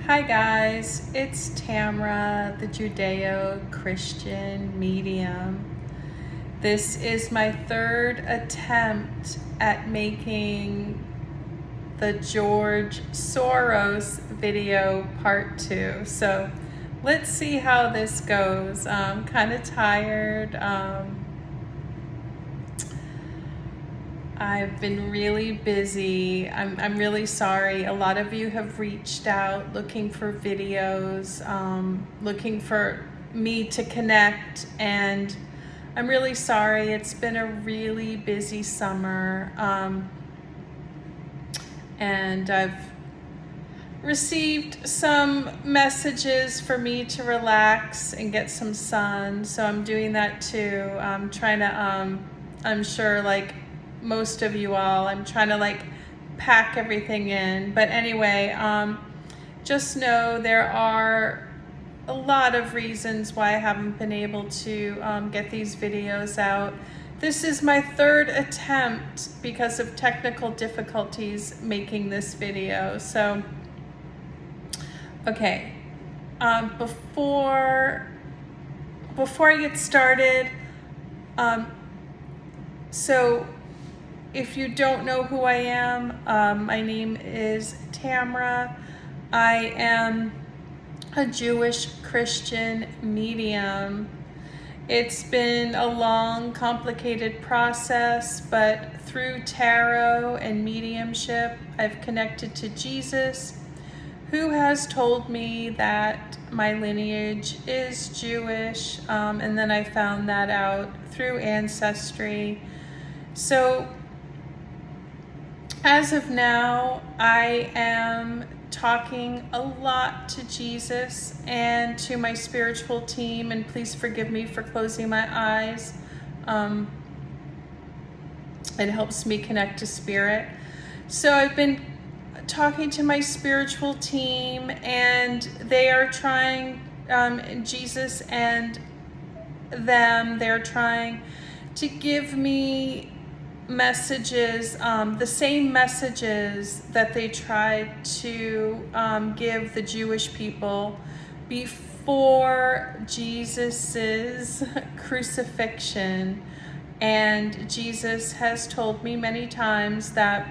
Hi guys, it's Tamra, the Judeo-Christian medium. This is my third attempt at making the George Soros video part 2. So let's see how this goes. I'm kind of tired. I've been really busy. I'm really sorry. A lot of you have reached out looking for videos, looking for me to connect, and I'm really sorry. It's been a really busy summer, and I've received some messages for me to relax and get some sun, so I'm doing that too. I'm trying to, I'm sure like most of you all, I'm trying to pack everything in. But anyway, just know there are a lot of reasons why I haven't been able to get these videos out. This is my third attempt because of technical difficulties making this video. So, okay, before I get started, so if you don't know who I am, my name is Tamra. I am a Jewish Christian medium. It's been a long, complicated process, but through tarot and mediumship, I've connected to Jesus, who has told me that my lineage is Jewish, and then I found that out through ancestry. So as of now, I am talking a lot to Jesus and to my spiritual team, and please forgive me for closing my eyes. It helps me connect to spirit. So I've been talking to my spiritual team, and they are trying, Jesus and them, they're trying to give me messages, the same messages that they tried to give the Jewish people before Jesus's crucifixion. And Jesus has told me many times that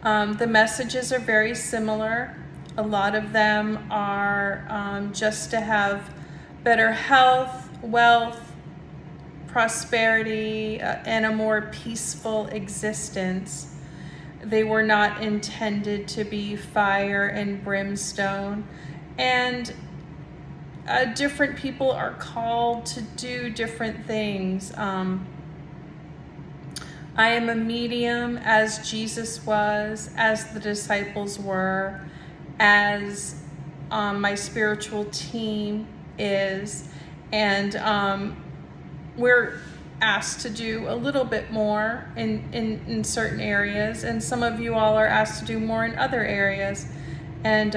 the messages are very similar. A lot of them are just to have better health, wealth, prosperity, and a more peaceful existence. They were not intended to be fire and brimstone. And different people are called to do different things. I am a medium as Jesus was, as the disciples were, as my spiritual team is, and we're asked to do a little bit more in certain areas, and some of you all are asked to do more in other areas. And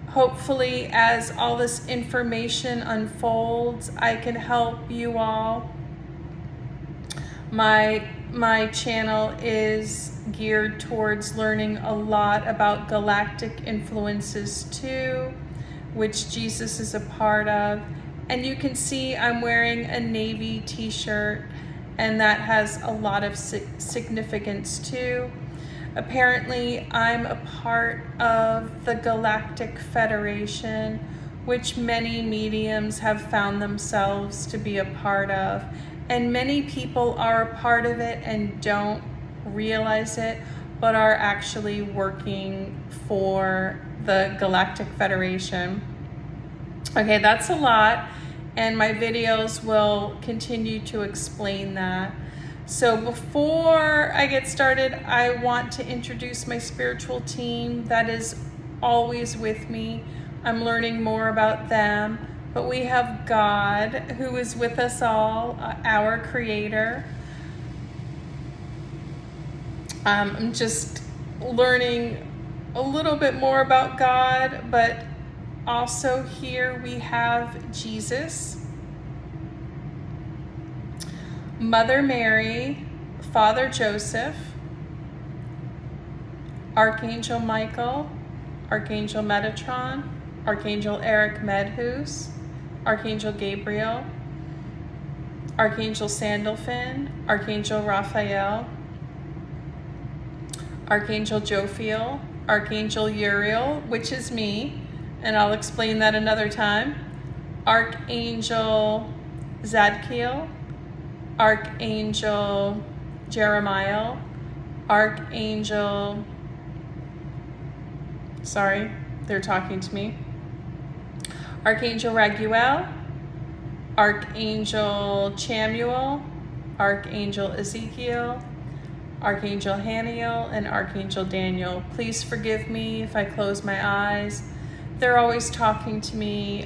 hopefully, as all this information unfolds, I can help you all. My channel is geared towards learning a lot about galactic influences too, which Jesus is a part of. And you can see I'm wearing a navy t-shirt, and that has a lot of significance too. Apparently, I'm a part of the Galactic Federation, which many mediums have found themselves to be a part of. And many people are a part of it and don't realize it, but are actually working for the Galactic Federation. Okay, that's a lot, and my videos will continue to explain that. So before I get started, I want to introduce my spiritual team that is always with me. I'm learning more about them, but we have God, who is with us all, our Creator. I'm just learning a little bit more about God, but also here we have Jesus, Mother Mary, Father Joseph, Archangel Michael, Archangel Metatron, Archangel Eric Medhus, Archangel Gabriel, Archangel Sandalphon, Archangel Raphael, Archangel Jophiel, Archangel Uriel, which is me, and I'll explain that another time, Archangel Zadkiel, Archangel Jeremiah, Archangel, sorry, they're talking to me, Archangel Raguel, Archangel Chamuel, Archangel Ezekiel, Archangel Haniel, and Archangel Daniel. Please forgive me if I close my eyes. They're always talking to me.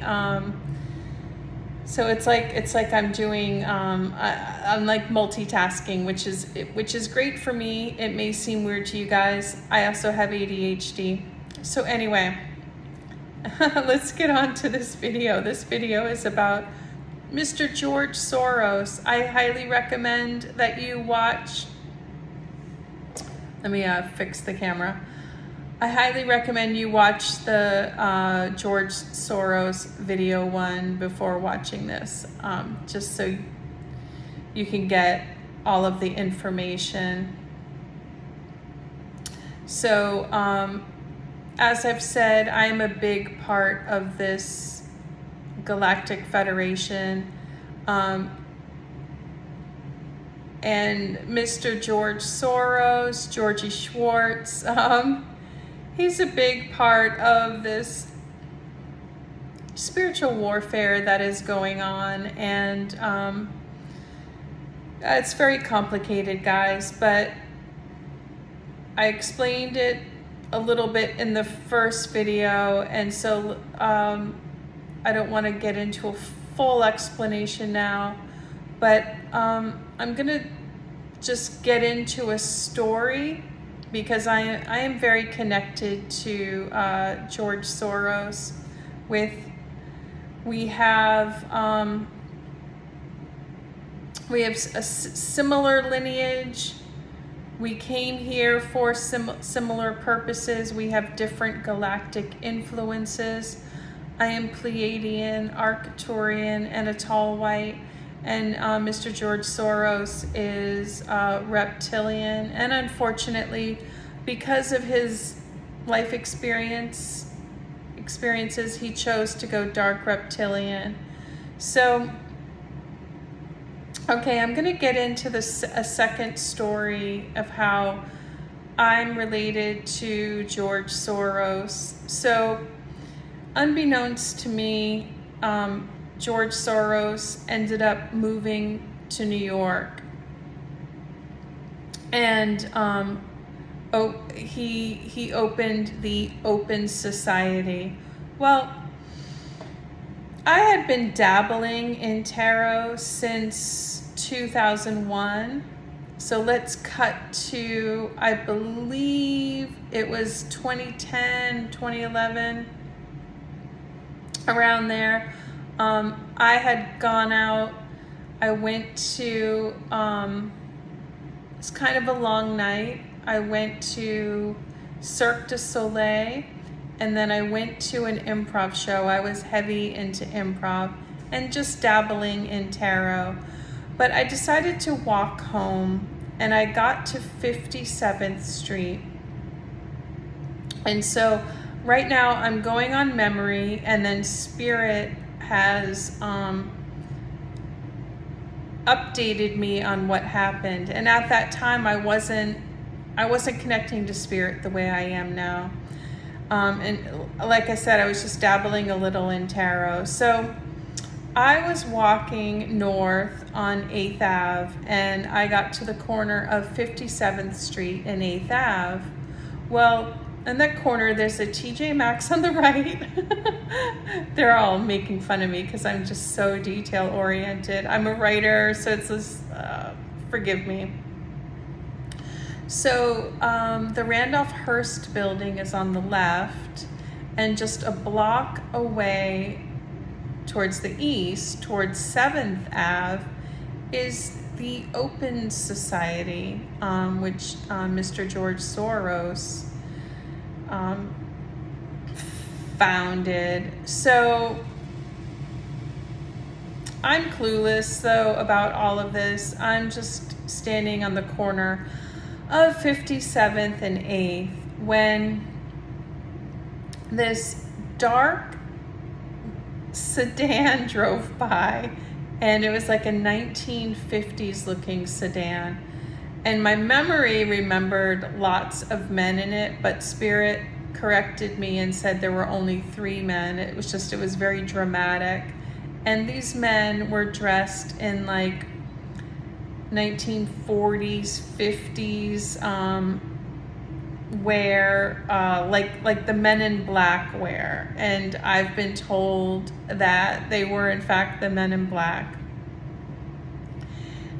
So it's like I'm doing, I'm like multitasking, which is great for me. It may seem weird to you guys. I also have ADHD. So anyway, let's get on to this video. This video is about Mr. George Soros. I highly recommend that you watch. Let me fix the camera. I highly recommend you watch the George Soros video one before watching this, just so you can get all of the information. So, as I've said, I am a big part of this Galactic Federation. And Mr. George Soros, Georgie Schwartz, he's a big part of this spiritual warfare that is going on. And it's very complicated, guys, but I explained it a little bit in the first video, and so I don't want to get into a full explanation now, but I'm gonna just get into a story because I am very connected to George Soros. We have a similar lineage. We came here for similar purposes. We have different galactic influences. I am Pleiadian, Arcturian, and a tall white. And Mr. George Soros is reptilian. And unfortunately, because of his life experiences, he chose to go dark reptilian. So, okay, I'm going to get into a second story of how I'm related to George Soros. So, unbeknownst to me, George Soros ended up moving to New York, and he opened the Open Society. Well, I had been dabbling in tarot since 2001. So let's cut to, I believe it was 2010, 2011, around there. I had gone out, I went to, it's kind of a long night. I went to Cirque du Soleil, and then I went to an improv show. I was heavy into improv and just dabbling in tarot. But I decided to walk home, and I got to 57th Street. And so right now I'm going on memory, and then Spirit has updated me on what happened. And at that time I wasn't connecting to Spirit the way I am now. And like I said, I was just dabbling a little in tarot. So I was walking north on 8th Ave, and I got to the corner of 57th Street and 8th Ave. Well, in that corner, there's a TJ Maxx on the right. They're all making fun of me because I'm just so detail oriented. I'm a writer, so it's this, forgive me. So the Randolph Hearst building is on the left, and just a block away towards the east, towards 7th Ave, is the Open Society, which Mr. George Soros founded. So I'm clueless though about all of this. I'm just standing on the corner of 57th and 8th when this dark sedan drove by, and it was like a 1950s looking sedan. And my memory remembered lots of men in it, but Spirit corrected me and said there were only 3 men. It was very dramatic. And these men were dressed in like 1940s, 50s wear, like the Men in Black wear. And I've been told that they were in fact the Men in Black.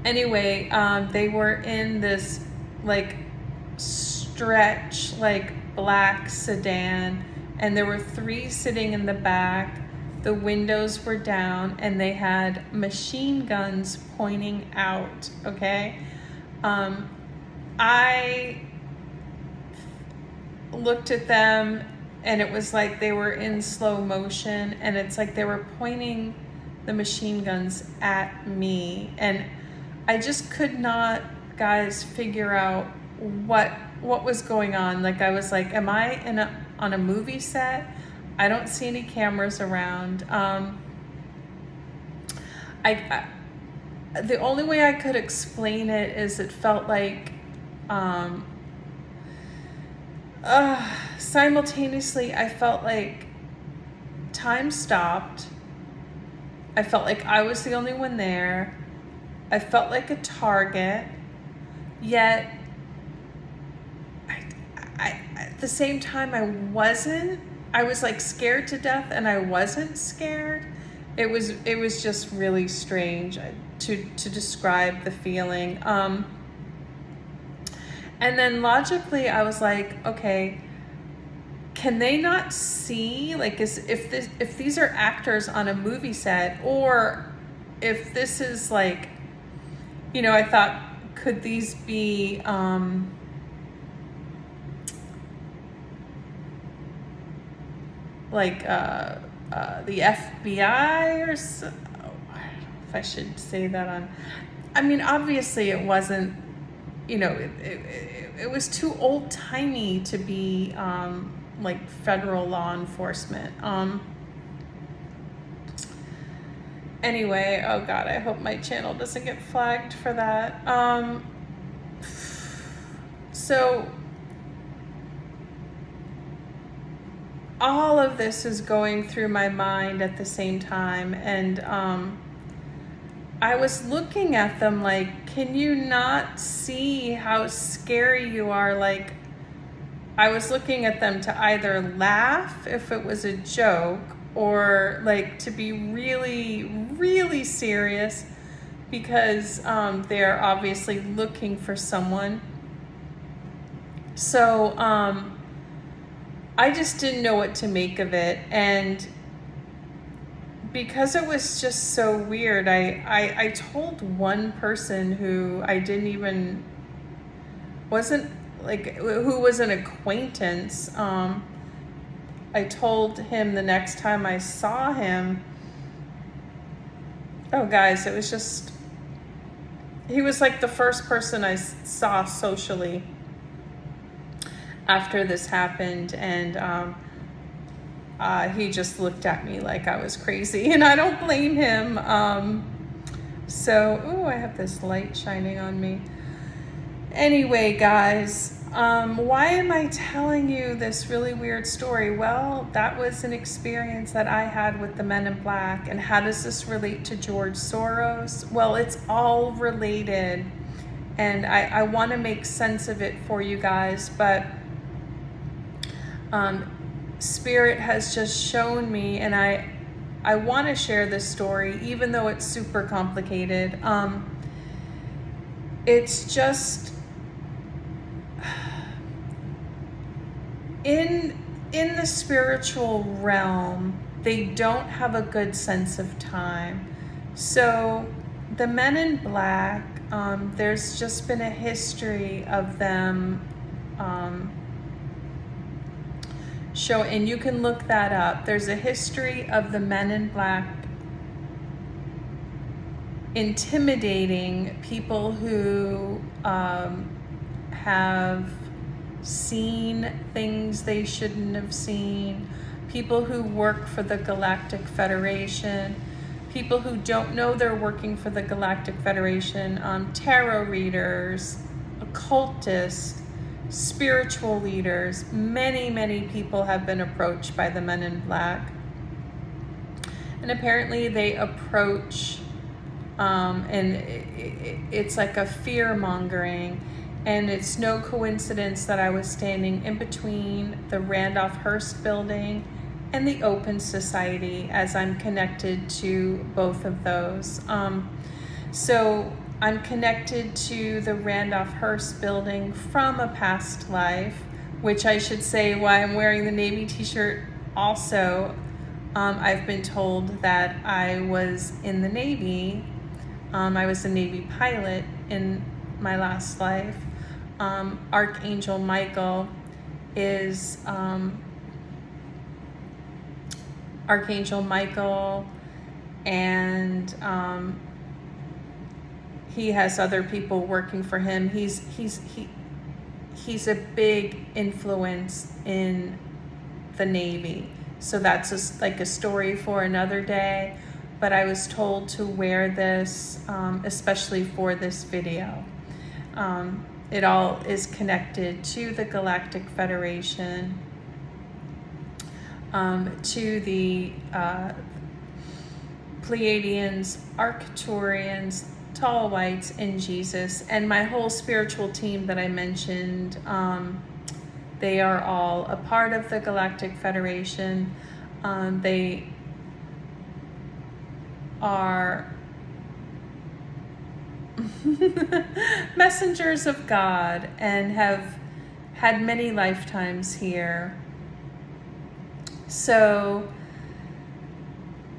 Anyway, they were in this like stretch, like black sedan, and there were 3 sitting in the back. The windows were down and they had machine guns pointing out, okay? I looked at them and it was like they were in slow motion, and it's like they were pointing the machine guns at me, and I just could not, guys, figure out what was going on. Like I was like, am I on a movie set? I don't see any cameras around. The only way I could explain it is it felt like simultaneously I felt like time stopped. I felt like I was the only one there. I felt like a target, yet I at the same time I was like scared to death, and I wasn't scared. It was just really strange to describe the feeling. And then logically I was like, okay, can they not see, like, if these are actors on a movie set, or if this is like, I thought, could these be like the FBI or so? I don't know if I should say that on. I mean, obviously it wasn't. It was too old timey to be like federal law enforcement. Anyway, oh God, I hope my channel doesn't get flagged for that. So all of this is going through my mind at the same time, and I was looking at them like, can you not see how scary you are? Like, I was looking at them to either laugh if it was a joke, or like to be really, really serious, because they're obviously looking for someone. So I just didn't know what to make of it. And because it was just so weird, I told one person who who was an acquaintance. I told him the next time I saw him, oh guys, he was like the first person I saw socially after this happened, and he just looked at me like I was crazy, and I don't blame him. So, I have this light shining on me. Anyway, guys, why am I telling you this really weird story? Well, that was an experience that I had with the Men in Black. And how does this relate to George Soros? Well, it's all related, and I want to make sense of it for you guys, but Spirit has just shown me, and I want to share this story, even though it's super complicated. It's just in the spiritual realm, they don't have a good sense of time. So the Men in Black, there's just been a history of them show, and you can look that up. There's a history of the Men in Black intimidating people who have seen things they shouldn't have seen, people who work for the Galactic Federation, people who don't know they're working for the Galactic Federation, tarot readers, occultists, spiritual leaders. Many people have been approached by the Men in Black. And apparently they approach, and it's like a fear-mongering. And it's no coincidence that I was standing in between the Randolph Hearst building and the Open Society, as I'm connected to both of those. So I'm connected to the Randolph Hearst building from a past life, which I should say why I'm wearing the Navy t-shirt also. I've been told that I was in the Navy. I was a Navy pilot in my last life. Archangel Michael is Archangel Michael, and he has other people working for him. He's a big influence in the Navy. So that's just like a story for another day. But I was told to wear this, especially for this video. It all is connected to the Galactic Federation, to the Pleiadians, Arcturians, Tall Whites, and Jesus. And my whole spiritual team that I mentioned, they are all a part of the Galactic Federation. They are messengers of God and have had many lifetimes here. So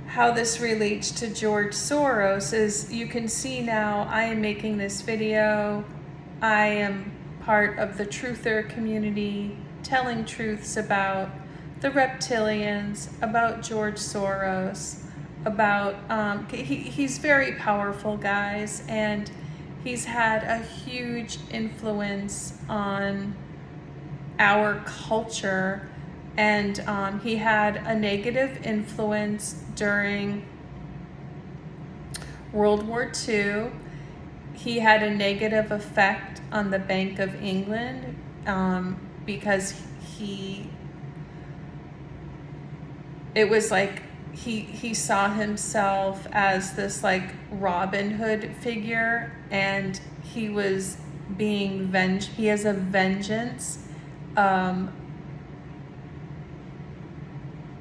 how this relates to George Soros is, you can see now I am making this video. I am part of the truther community, telling truths about the reptilians, about George Soros, about he's very powerful, guys, and he's had a huge influence on our culture. And he had a negative influence during World War II. He had a negative effect on the Bank of England because it was like he saw himself as this like Robin Hood figure, and he was being he has a vengeance.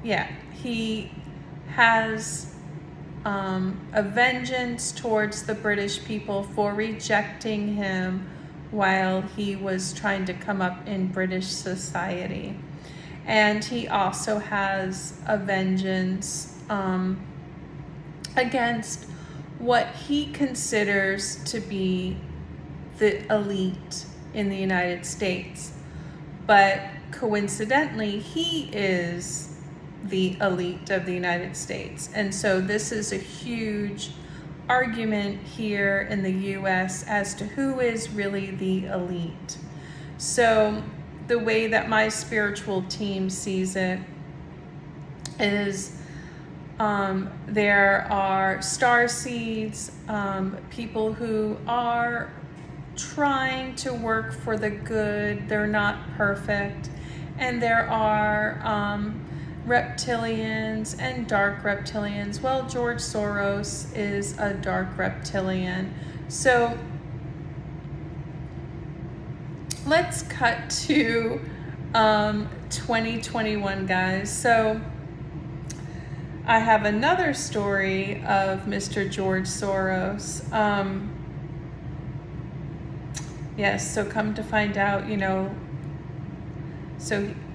He has a vengeance towards the British people for rejecting him while he was trying to come up in British society. And he also has a vengeance against what he considers to be the elite in the United States. But coincidentally, he is the elite of the United States. And so this is a huge argument here in the US as to who is really the elite. So the way that my spiritual team sees it is there are star seeds, people who are trying to work for the good. They're not perfect. And there are reptilians and dark reptilians. Well, George Soros is a dark reptilian. So let's cut to 2021, guys. So I have another story of Mr. George Soros. Yes, so come to find out,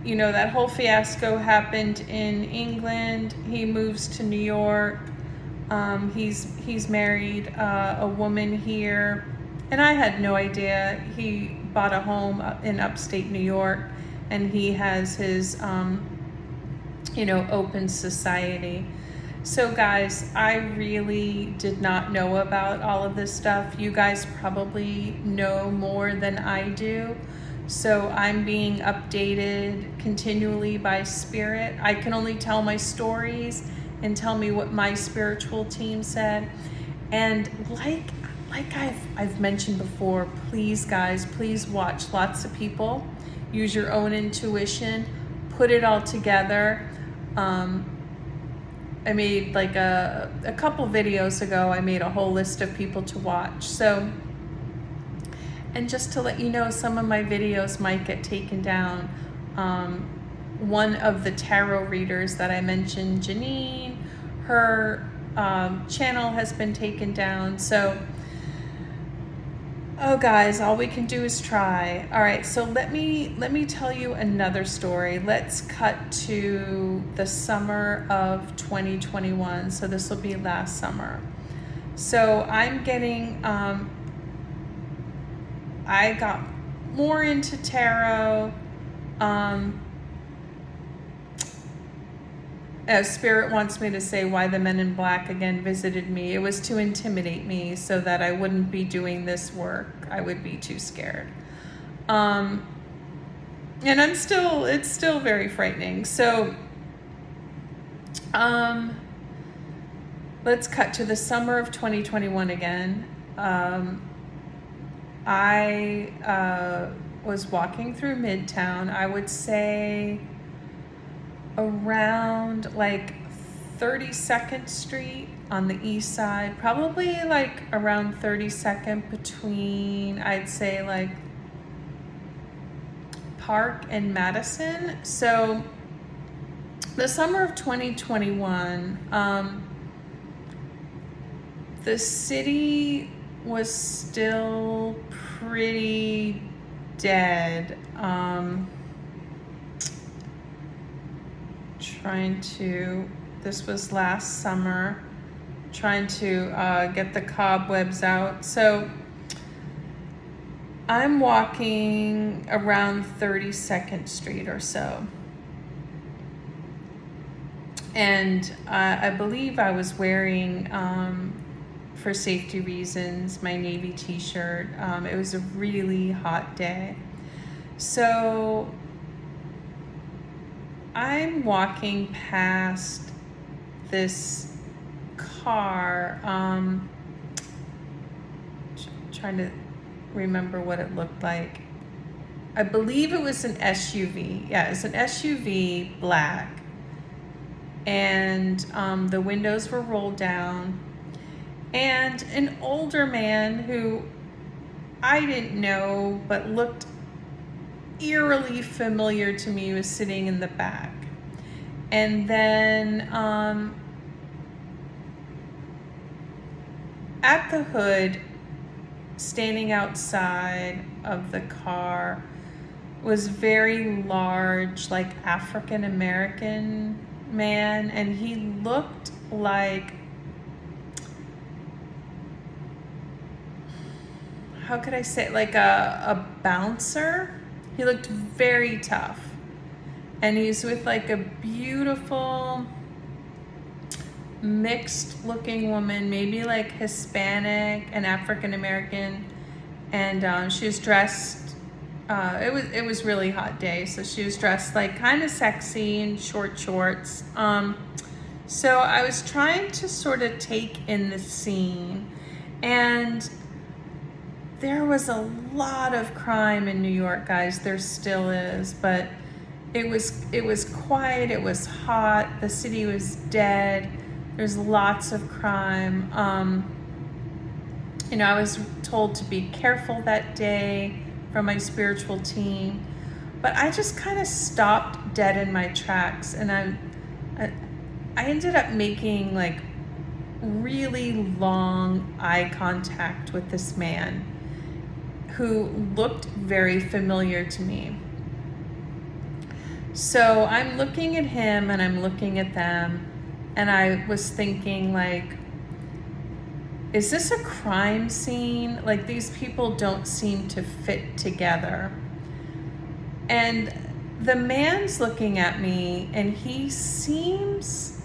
that whole fiasco happened in England. He moves to New York. He's married a woman here, and I had no idea. He bought a home in upstate New York, and he has his, open society. So guys, I really did not know about all of this stuff. You guys probably know more than I do. So I'm being updated continually by spirit. I can only tell my stories and tell me what my spiritual team said. And like I've mentioned before, please guys, please watch lots of people. Use your own intuition. Put it all together. I made like a couple videos ago, I made a whole list of people to watch. So, and just to let you know, some of my videos might get taken down. One of the tarot readers that I mentioned, Janine, her channel has been taken down. So, oh guys, all we can do is try. All right, so let me tell you another story. Let's cut to the summer of 2021. So this will be last summer. So I'm getting, I got more into tarot. Spirit wants me to say why the men in black again visited me. It was to intimidate me so that I wouldn't be doing this work. I would be too scared. And it's still very frightening. So, let's cut to the summer of 2021 again. I was walking through Midtown. I would say around like 32nd Street on the east side, probably like around 32nd between, I'd say like Park and Madison. So the summer of 2021, the city was still pretty dead. This was last summer, trying to get the cobwebs out. So I'm walking around 32nd Street or so. And I believe I was wearing, for safety reasons, my navy t-shirt. It was a really hot day. So I'm walking past this car, trying to remember what it looked like. I believe it was an SUV. Yeah, it's an SUV, black. And the windows were rolled down. And an older man who I didn't know but looked eerily familiar to me was sitting in the back. And then at the hood, standing outside of the car, was very large, like African American man, and he looked like, how could I say it? Like a bouncer. He looked very tough. And he's with like a beautiful mixed looking woman, maybe like Hispanic and African American. And she was dressed, it was really hot day. So she was dressed like kind of sexy in short shorts. So I was trying to sort of take in the scene, and there was a lot of crime in New York, guys. There still is, but it was quiet, it was hot, the city was dead, there's lots of crime. I was told to be careful that day from my spiritual team, but I just kind of stopped dead in my tracks, and I ended up making like really long eye contact with this man who looked very familiar to me. So I'm looking at him and I'm looking at them, and I was thinking, like, is this a crime scene? Like, these people don't seem to fit together. And the man's looking at me and he seems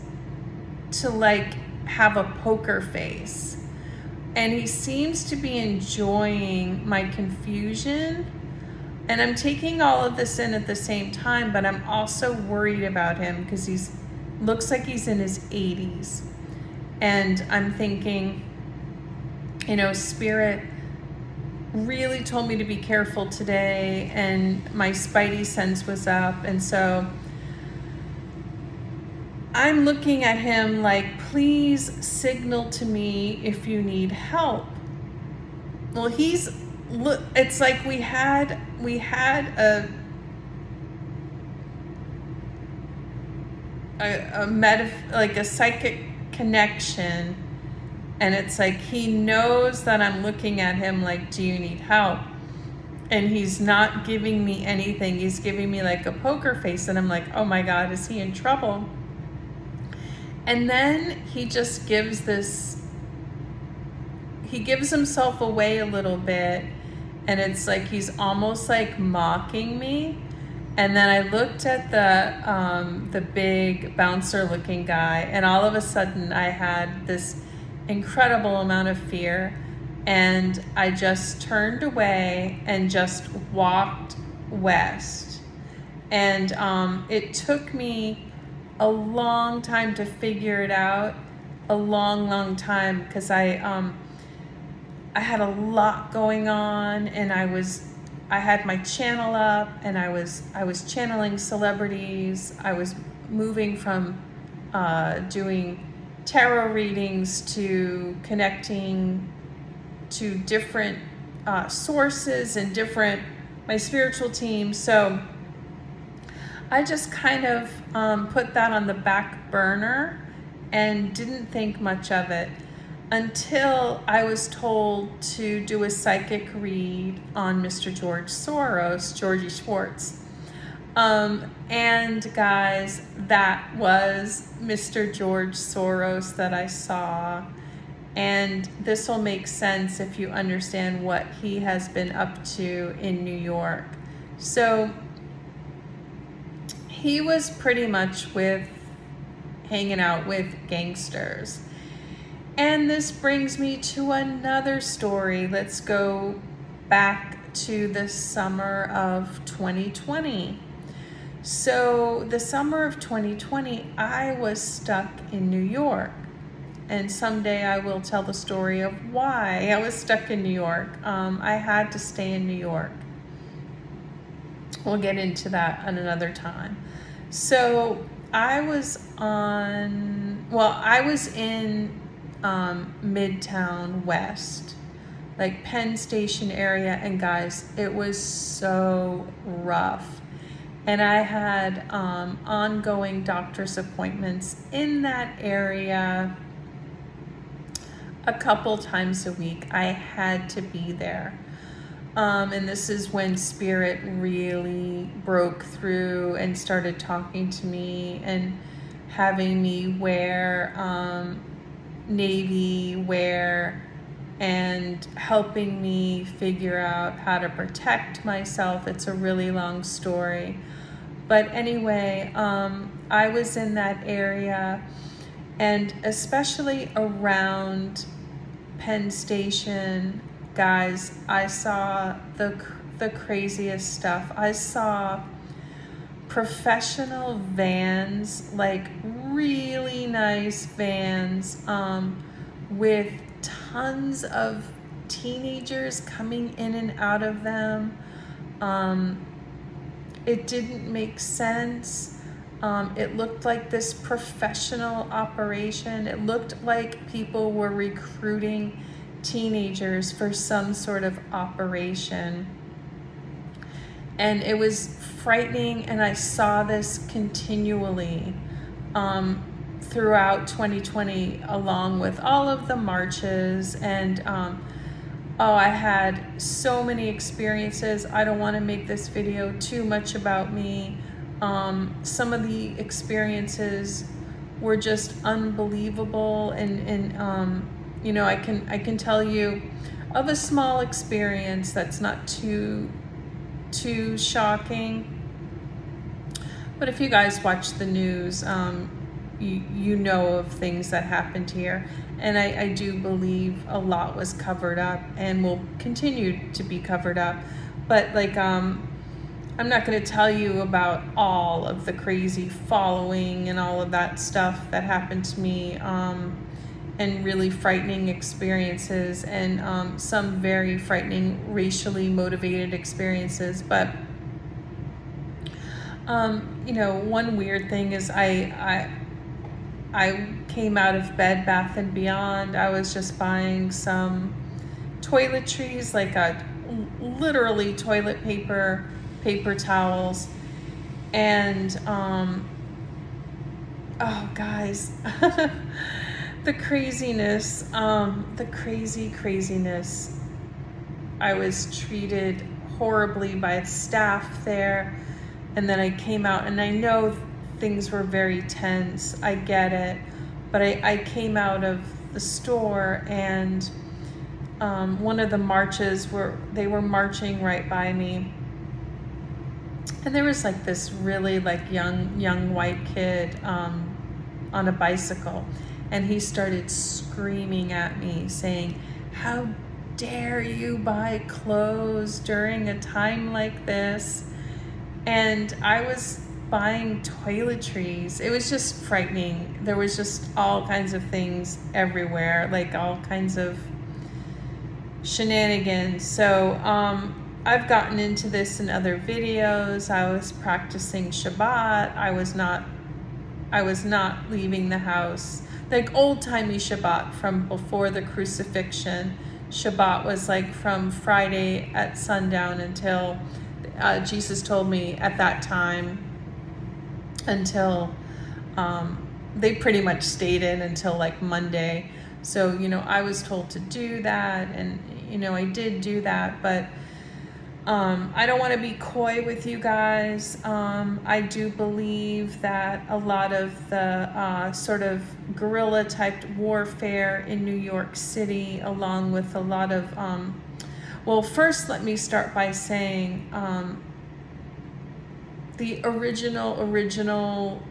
to like have a poker face, and he seems to be enjoying my confusion. And I'm taking all of this in at the same time, but I'm also worried about him because he's looks like he's in his 80s. And I'm thinking, you know, Spirit really told me to be careful today, and my spidey sense was up. And so I'm looking at him like, please signal to me if you need help. Well, it's like we had like a psychic connection, and it's like he knows that I'm looking at him like, do you need help? And he's not giving me anything. He's giving me like a poker face, and I'm like, oh my God, is he in trouble? And then he just gives himself away a little bit, and it's like he's almost like mocking me. And then I looked at the big bouncer looking guy, and all of a sudden I had this incredible amount of fear, and I just turned away and just walked west. And it took me a long time to figure it out, a long time, because I had a lot going on, and I had my channel up, and I was channeling celebrities. I was moving from doing tarot readings to connecting to different sources and my spiritual team. So I just kind of put that on the back burner and didn't think much of it until I was told to do a psychic read on Mr. George Soros, Georgie Schwartz. And guys, that was Mr. George Soros that I saw. And this will make sense if you understand what he has been up to in New York. So he was pretty much hanging out with gangsters. And this brings me to another story. Let's go back to the summer of 2020. So the summer of 2020, I was stuck in New York. And someday I will tell the story of why I was stuck in New York. I had to stay in New York. We'll get into that at another time. So I was in Midtown West, like Penn Station area, and guys, it was so rough. And I had ongoing doctor's appointments in that area a couple times a week. I had to be there. And this is when Spirit really broke through and started talking to me and having me wear Navy wear and helping me figure out how to protect myself. It's a really long story. But anyway, I was in that area, and especially around Penn Station, guys, I saw the craziest stuff. I saw professional vans, like really nice vans, with tons of teenagers coming in and out of them. It didn't make sense. It looked like this professional operation. It looked like people were recruiting teenagers for some sort of operation. And it was frightening, and I saw this continually throughout 2020, along with all of the marches. And I had so many experiences. I don't want to make this video too much about me. Some of the experiences were just unbelievable, and you know, I can tell you of a small experience that's not too shocking. But if you guys watch the news, you know of things that happened here. And I do believe a lot was covered up and will continue to be covered up. But like, I'm not going to tell you about all of the crazy following and all of that stuff that happened to me, and really frightening experiences, and some very frightening racially motivated experiences. But you know, one weird thing is I came out of Bed Bath and Beyond. I was just buying some toiletries, like literally toilet paper, paper towels, and oh guys, the craziness, the craziness. I was treated horribly by staff there, and then I came out, and I know things were very tense, I get it, but I came out of the store, and one of the marches they were marching right by me, and there was like this really like young white kid on a bicycle, and he started screaming at me saying, "How dare you buy clothes during a time like this?" And I was buying toiletries. It was just frightening. There was just all kinds of things everywhere, like all kinds of shenanigans. So I've gotten into this in other videos. I was practicing Shabbat. I was not leaving the house. Like old-timey Shabbat from before the crucifixion. Shabbat was like from Friday at sundown until Jesus told me at that time, until they pretty much stayed in until like Monday. So, you know, I was told to do that, and, you know, I did do that, but I don't want to be coy with you guys. I do believe that a lot of the sort of guerrilla type warfare in New York City, along with a lot of, well, first let me start by saying the original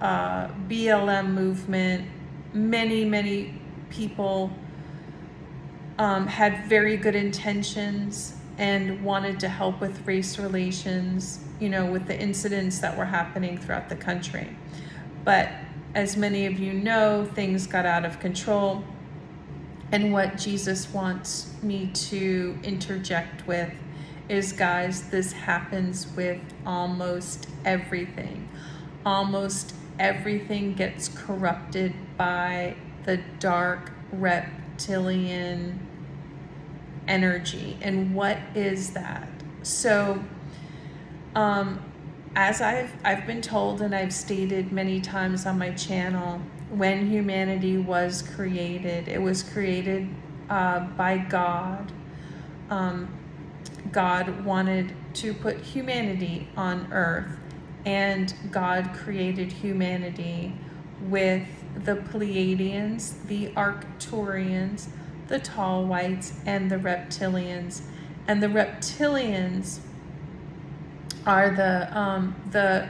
BLM movement, many people had very good intentions and wanted to help with race relations, you know, with the incidents that were happening throughout the country. But as many of you know, things got out of control. And what Jesus wants me to interject with is, guys, this happens with almost everything. Almost everything gets corrupted by the Dark Reptilian energy. And what is that? So as I've been told, and I've stated many times on my channel, when humanity was created, it was created by God. God wanted to put humanity on earth, and God created humanity with the Pleiadians, the Arcturians, the tall whites, and the reptilians. And the reptilians are the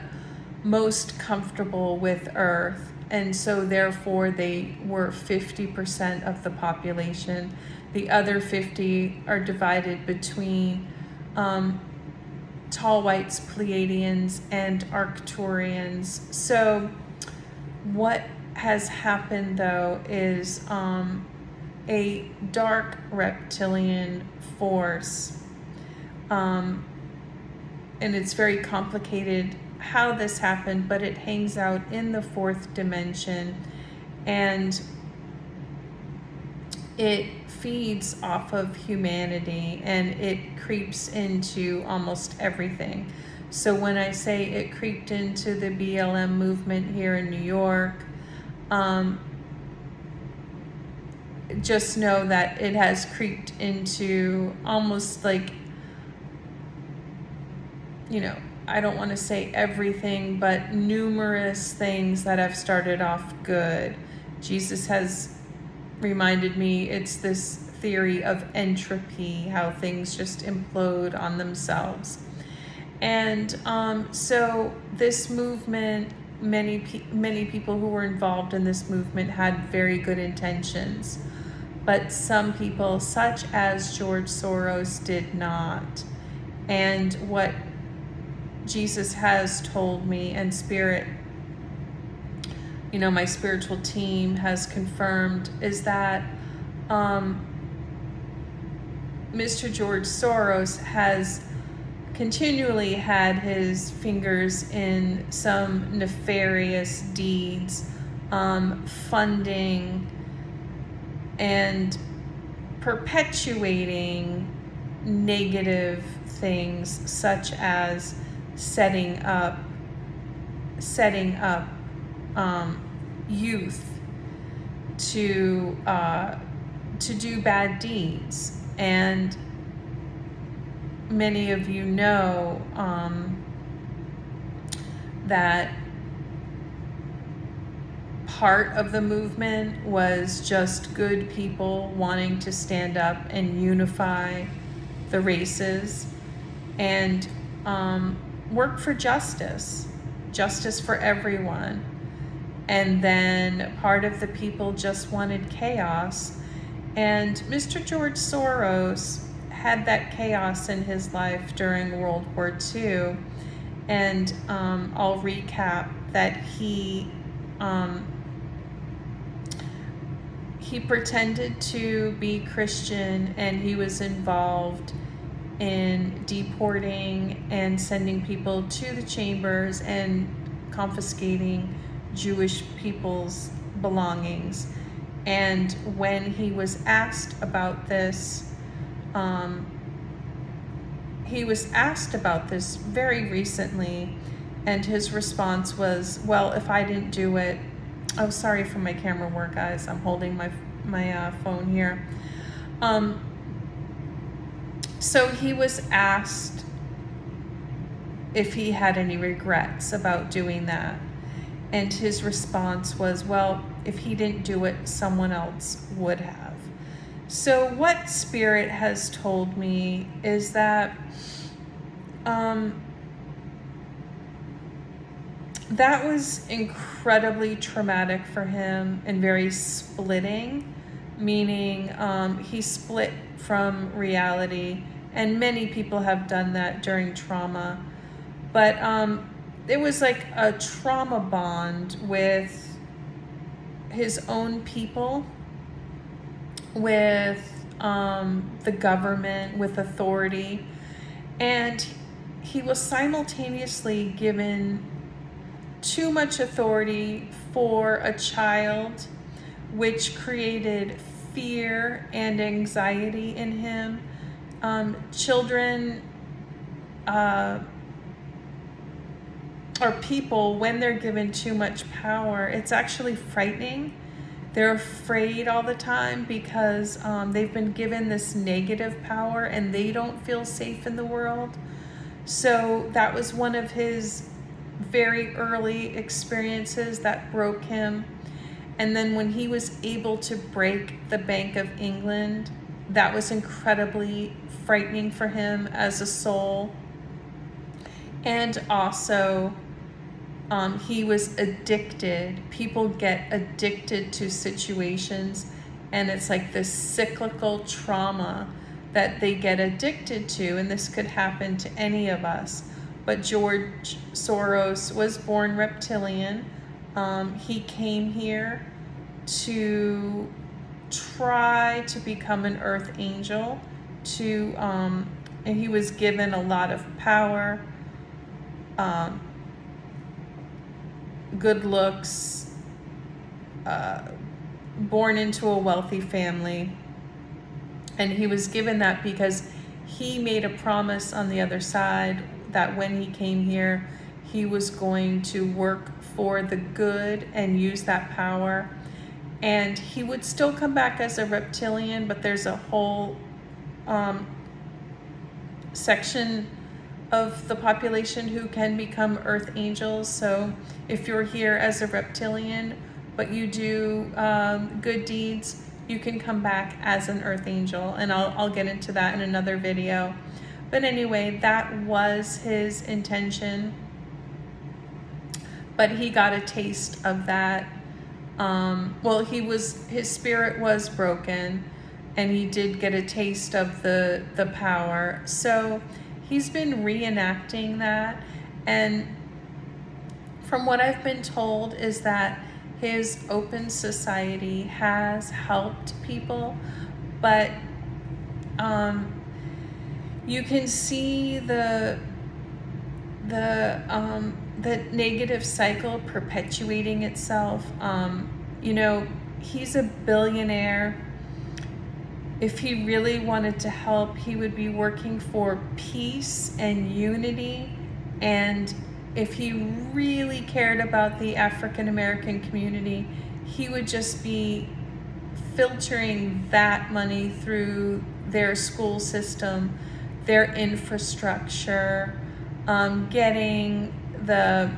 most comfortable with Earth, and so therefore they were 50% of the population. The other 50 are divided between tall whites, Pleiadians, and Arcturians. So what has happened though is a dark reptilian force, and it's very complicated how this happened, but it hangs out in the fourth dimension, and it feeds off of humanity, and it creeps into almost everything. So when I say it creeped into the BLM movement here in New York, just know that it has creeped into almost like, you know, I don't want to say everything, but numerous things that have started off good. Jesus has reminded me it's this theory of entropy, how things just implode on themselves. And so this movement, many people who were involved in this movement had very good intentions, but some people, such as George Soros, did not. And what Jesus has told me, and Spirit, my spiritual team has confirmed, is that Mr. George Soros has continually had his fingers in some nefarious deeds, funding and perpetuating negative things, such as setting up youth to do bad deeds. And many of you know that part of the movement was just good people wanting to stand up and unify the races and work for justice for everyone. And then part of the people just wanted chaos. And Mr. George Soros had that chaos in his life during World War II. And I'll recap that he pretended to be Christian, and he was involved in deporting and sending people to the chambers and confiscating Jewish people's belongings. And when he was asked about this, very recently, and his response was, well, if I didn't do it, oh, sorry for my camera work, guys, I'm holding my phone here. So he was asked if he had any regrets about doing that. And his response was, well, if he didn't do it, someone else would have. So what Spirit has told me is that that was incredibly traumatic for him and very splitting, meaning he split from reality, and many people have done that during trauma. But it was like a trauma bond with his own people, with the government, with authority, and he was simultaneously given too much authority for a child, which created fear and anxiety in him. Children or people, when they're given too much power, it's actually frightening. They're afraid all the time because they've been given this negative power and they don't feel safe in the world. So that was one of his very early experiences that broke him. And then when he was able to break the Bank of England, that was incredibly frightening for him as a soul. And also, he was addicted. People get addicted to situations, and it's like this cyclical trauma that they get addicted to, and this could happen to any of us. But George Soros was born reptilian. He came here to try to become an earth angel, and he was given a lot of power, good looks, born into a wealthy family. And he was given that because he made a promise on the other side that when he came here, he was going to work for the good and use that power. And he would still come back as a reptilian, but there's a whole section of the population who can become earth angels. So if you're here as a reptilian, but you do good deeds, you can come back as an earth angel. And I'll get into that in another video. But anyway, that was his intention. But he got a taste of that. Well, his spirit was broken, and he did get a taste of the power. So he's been reenacting that, and from what I've been told is that his open society has helped people, but you can see the negative cycle perpetuating itself. You know, he's a billionaire. If he really wanted to help, he would be working for peace and unity. And if he really cared about the African American community, he would just be filtering that money through their school system, their infrastructure, getting the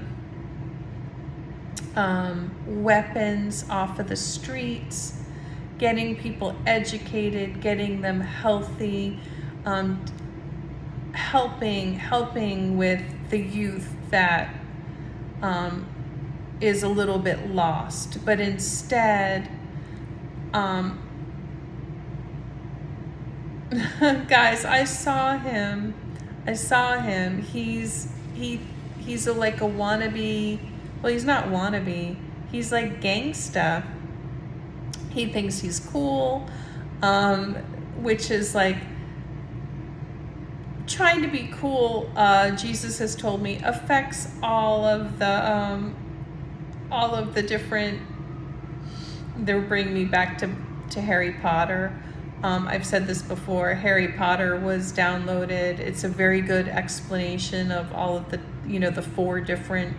weapons off of the streets, getting people educated, getting them healthy, helping with the youth that is a little bit lost. But instead, guys, I saw him. He's like a wannabe. Well, he's not wannabe. He's like gangsta. He thinks he's cool, which is like trying to be cool. Jesus has told me affects all of the different. They're bringing me back to Harry Potter. I've said this before. Harry Potter was downloaded. It's a very good explanation of all of the, the 4 different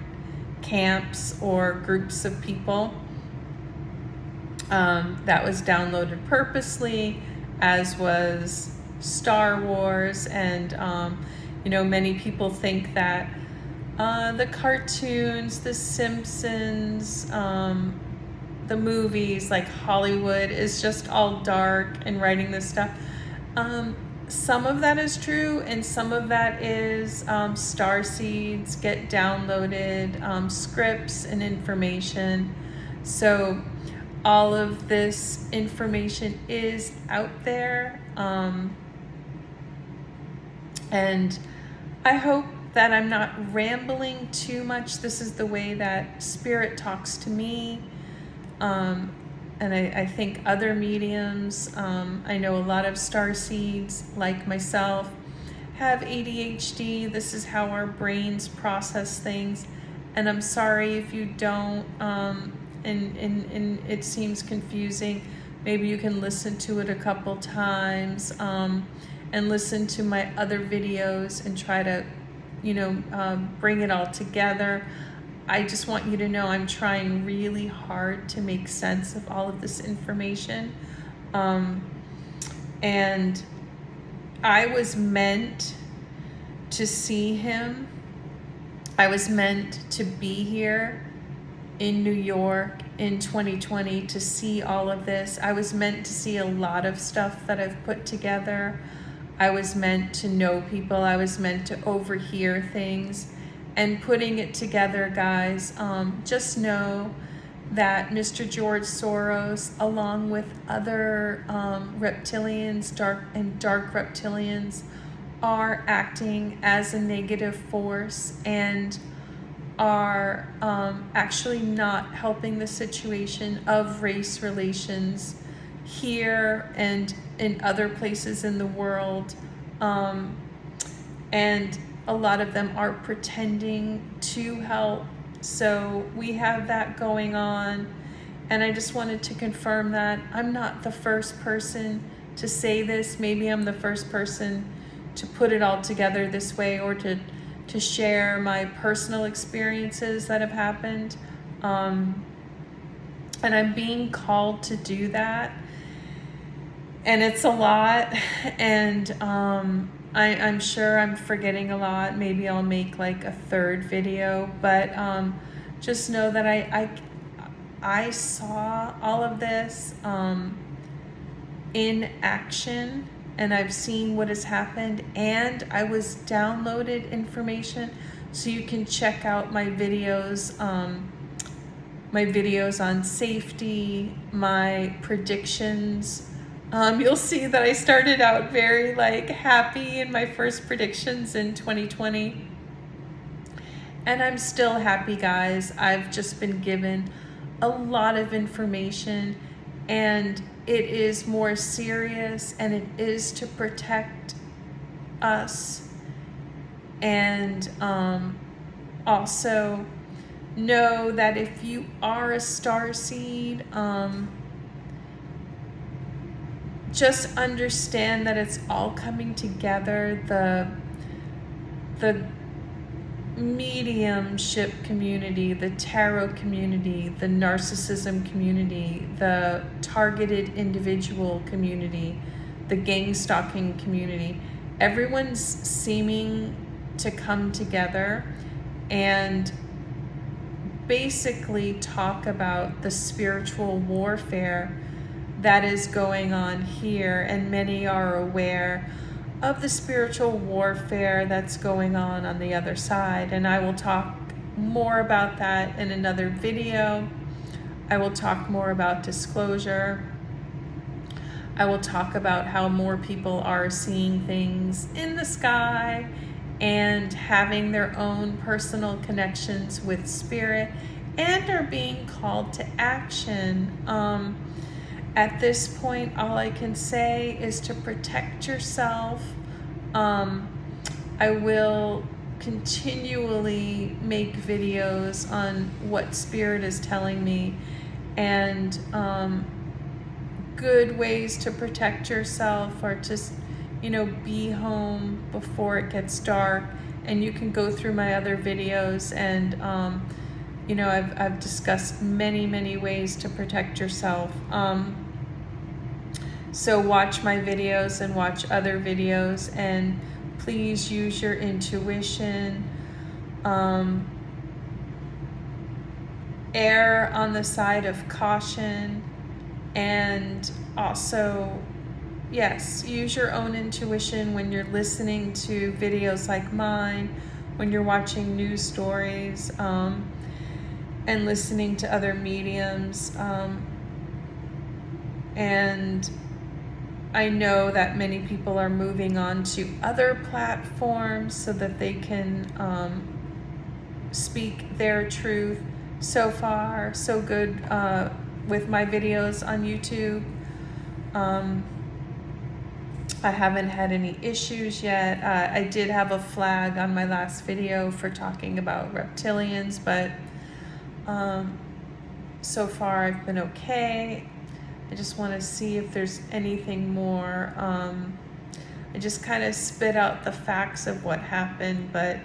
camps or groups of people. That was downloaded purposely, as was Star Wars. And, many people think that the cartoons, The Simpsons, the movies, like Hollywood, is just all dark and writing this stuff. Some of that is true, and some of that is star seeds get downloaded, scripts and information. So all of this information is out there, and I hope that I'm not rambling too much. This is the way that Spirit talks to me. And I think other mediums, I know a lot of starseeds like myself have ADHD. This is how our brains process things. And I'm sorry if you don't, and it seems confusing. Maybe you can listen to it a couple times, and listen to my other videos and try to, bring it all together. I just want you to know I'm trying really hard to make sense of all of this information. And I was meant to see him. I was meant to be here in New York in 2020 to see all of this. I was meant to see a lot of stuff that I've put together. I was meant to know people. I was meant to overhear things. And putting it together, guys, just know that Mr. George Soros, along with other reptilians, dark reptilians, are acting as a negative force and are actually not helping the situation of race relations here and in other places in the world. And a lot of them are pretending to help. So we have that going on. And I just wanted to confirm that I'm not the first person to say this. Maybe I'm the first person to put it all together this way, or to share my personal experiences that have happened. And I'm being called to do that. And it's a lot. And I'm sure I'm forgetting a lot. Maybe I'll make like a 3rd video, but just know that I saw all of this in action, and I've seen what has happened, and I was downloaded information, so you can check out my videos on safety, my predictions. You'll see that I started out very happy in my first predictions in 2020. And I'm still happy, guys. I've just been given a lot of information, and it is more serious, and it is to protect us. And also know that if you are a starseed, just understand that it's all coming together. The mediumship community, the tarot community, the narcissism community, the targeted individual community, the gang stalking community, everyone's seeming to come together and basically talk about the spiritual warfare that is going on here, and many are aware of the spiritual warfare that's going on the other side. And I will talk more about that in another video. I will talk more about disclosure. I will talk about how more people are seeing things in the sky and having their own personal connections with spirit and are being called to action. At this point, all I can say is to protect yourself. I will continually make videos on what Spirit is telling me, and good ways to protect yourself are to, be home before it gets dark. And you can go through my other videos, and I've discussed many ways to protect yourself. So watch my videos and watch other videos, and please use your intuition. Err on the side of caution, and also, yes, use your own intuition when you're listening to videos like mine, when you're watching news stories, and listening to other mediums. And I know that many people are moving on to other platforms so that they can speak their truth. So far, so good with my videos on YouTube. I haven't had any issues yet. I did have a flag on my last video for talking about reptilians, but so far I've been okay. I just want to see if there's anything more. I just kind of spit out the facts of what happened, but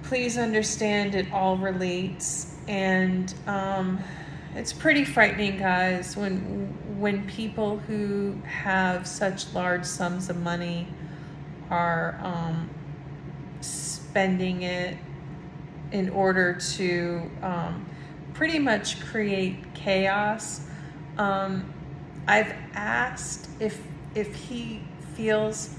please understand it all relates. And it's pretty frightening, guys, when people who have such large sums of money are spending it in order to pretty much create chaos. I've asked if he feels,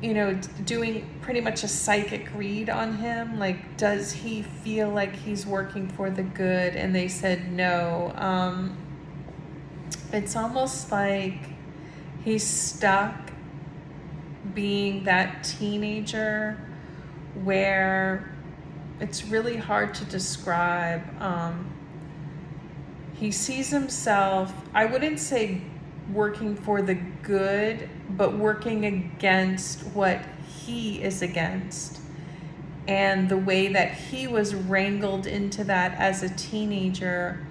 doing pretty much a psychic read on him, like, does he feel like he's working for the good? And they said no. It's almost like he's stuck being that teenager where it's really hard to describe. He sees himself, I wouldn't say working for the good, but working against what he is against. And the way that he was wrangled into that as a teenager,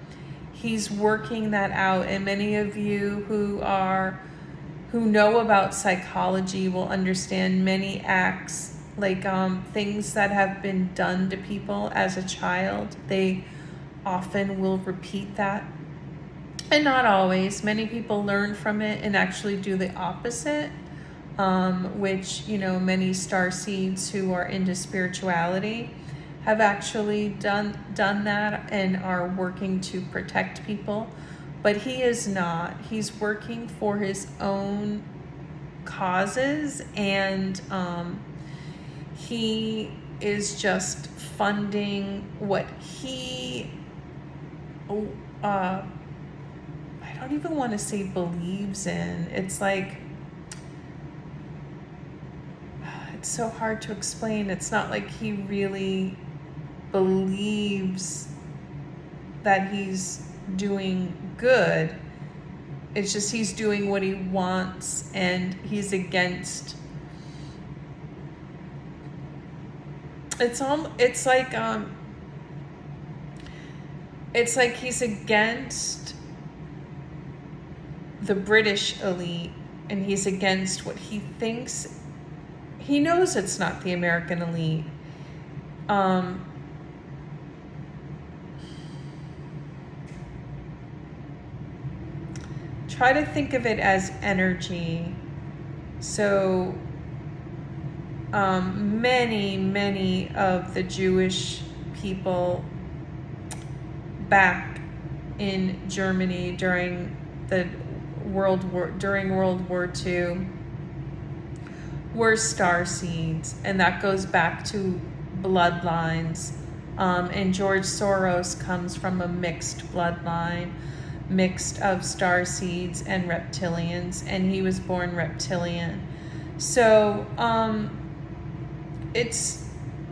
he's working that out. And many of you who know about psychology will understand many acts, like things that have been done to people as a child. They often will repeat that, and not always. Many people learn from it and actually do the opposite, which many starseeds who are into spirituality have actually done that and are working to protect people but he is not. He's working for his own causes, and he is just funding what he I don't even want to say believes in. It's like, it's so hard to explain. It's not like he really believes that he's doing good. It's just he's doing what he wants, and he's against. It's like he's against the British elite, and he's against what he thinks. He knows it's not the American elite. Try to think of it as energy. So many of the Jewish people back in Germany during World War II were starseeds, and that goes back to bloodlines. And George Soros comes from a mixed bloodline, mixed of starseeds and reptilians, and he was born reptilian. So it's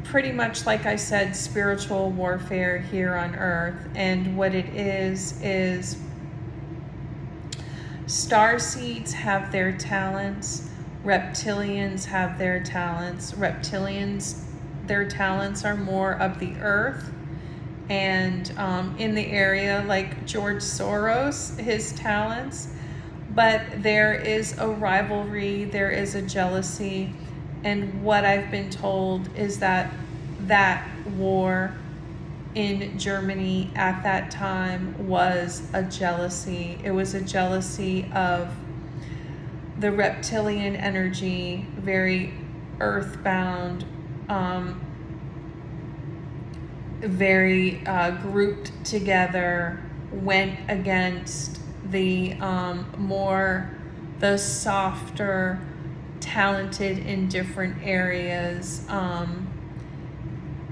pretty much, like I said, spiritual warfare here on Earth. And what it is starseeds have their talents, reptilians have their talents. Reptilians, their talents are more of the earth, and in the area, like George Soros, his talents. But there is a rivalry, there is a jealousy, and what I've been told is that war in Germany at that time was a jealousy. It was a jealousy of the reptilian energy, very earthbound, very grouped together, went against the the softer, talented in different areas,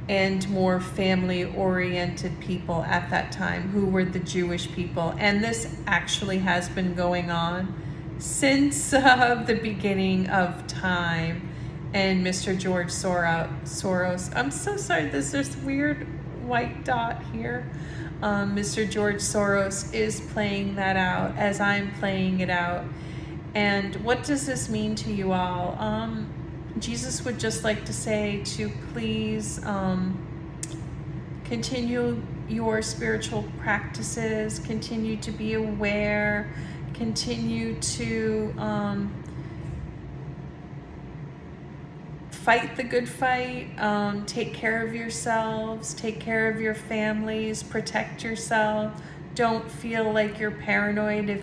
and more family-oriented people at that time, who were the Jewish people. And this actually has been going on since the beginning of time. And Mr. George Soros, I'm so sorry, there's this weird white dot here. Mr. George Soros is playing that out as I'm playing it out. And what does this mean to you all? Jesus would just like to say to please continue your spiritual practices, continue to be aware, continue to fight the good fight, take care of yourselves, take care of your families, protect yourself. Don't feel like you're paranoid if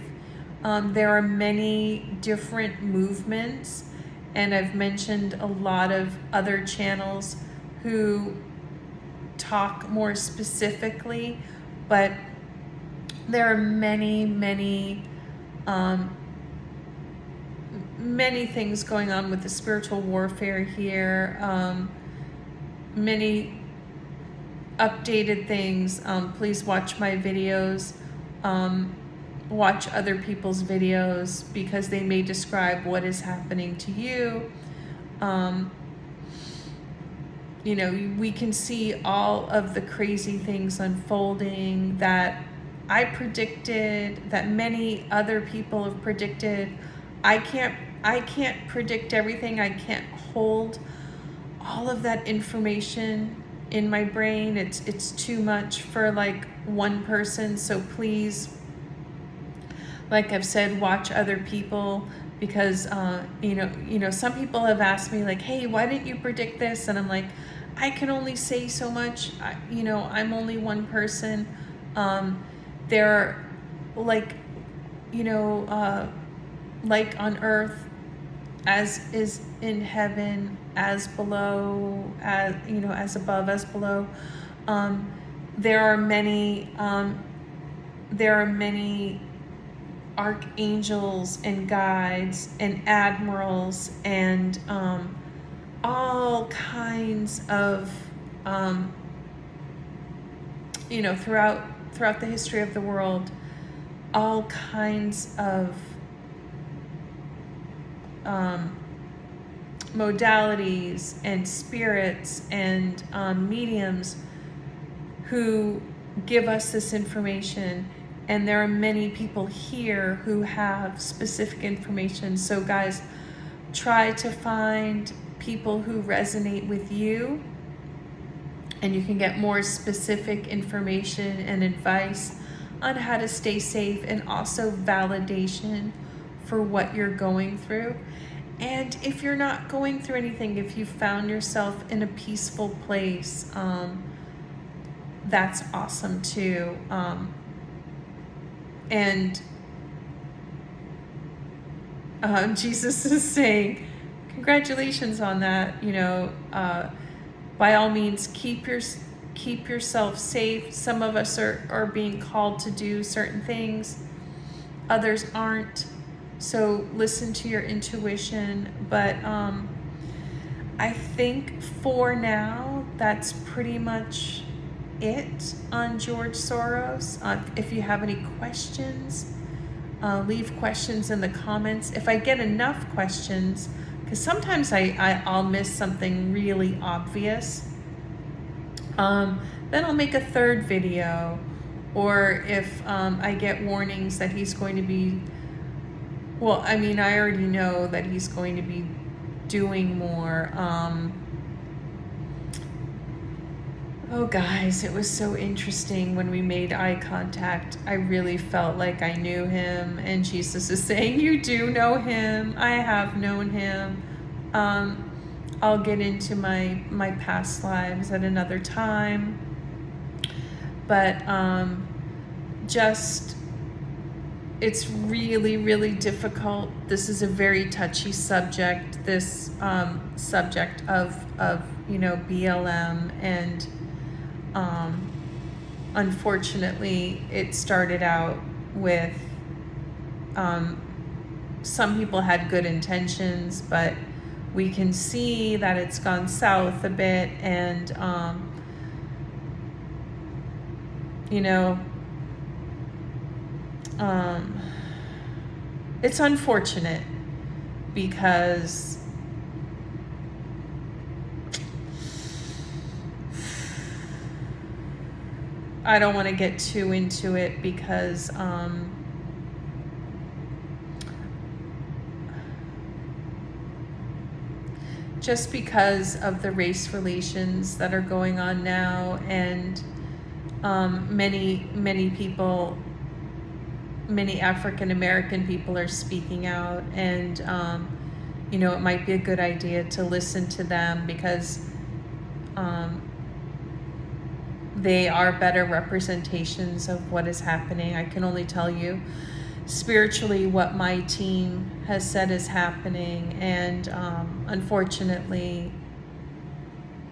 there are many different movements, and I've mentioned a lot of other channels who talk more specifically, but there are many things going on with the spiritual warfare here, many updated things. Please watch my videos, watch other people's videos, because they may describe what is happening to you. You know, we can see all of the crazy things unfolding that I predicted, that many other people have predicted. I can't predict everything. I can't hold all of that information in my brain. It's too much for like one person. So please, like I've said, watch other people, because you know, some people have asked me like, hey, why didn't you predict this? And I'm like, I can only say so much. I'm only one person. There are, like, like on earth as is in heaven, as below, as above, as below. There are many there are many archangels and guides and admirals and all kinds of throughout the history of the world, all kinds of modalities and spirits and mediums who give us this information. And there are many people here who have specific information. So guys, try to find people who resonate with you, and you can get more specific information and advice on how to stay safe, and also validation for what you're going through. And if you're not going through anything, if you found yourself in a peaceful place, that's awesome too. And Jesus is saying, congratulations on that. By all means, keep yourself safe. Some of us are being called to do certain things, others aren't. So listen to your intuition. But I think for now, that's pretty much it on George Soros. If you have any questions, leave questions in the comments. If I get enough questions, because sometimes I'll miss something really obvious, then I'll make a third video. Or if I get warnings that he's going to be, I already know that he's going to be doing more. Oh guys, it was so interesting when we made eye contact. I really felt like I knew him, and Jesus is saying, you do know him. I have known him. I'll get into my past lives at another time. But it's really, really difficult. This is a very touchy subject, this subject of BLM, and unfortunately, it started out with some people had good intentions, but we can see that it's gone south a bit, and it's unfortunate because I don't want to get too into it, because just because of the race relations that are going on now, and many people, many African American people are speaking out, and it might be a good idea to listen to them, because they are better representations of what is happening. I can only tell you spiritually what my team has said is happening, and unfortunately,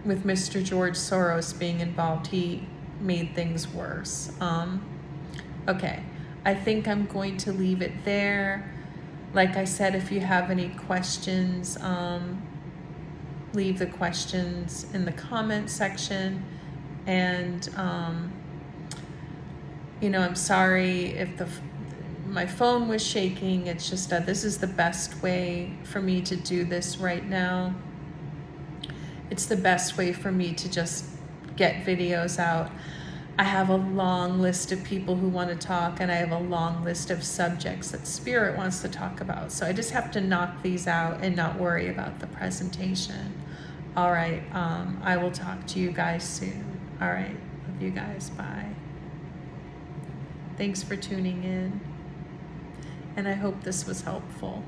with Mr. George Soros being involved, he made things worse. Okay, I think I'm going to leave it there. Like I said, if you have any questions, leave the questions in the comment section. And I'm sorry if my phone was shaking. It's just that this is the best way for me to do this right now. It's the best way for me to just get videos out. I have a long list of people who want to talk, and I have a long list of subjects that Spirit wants to talk about. So I just have to knock these out and not worry about the presentation. All right, I will talk to you guys soon. All right, love you guys, bye. Thanks for tuning in, and I hope this was helpful.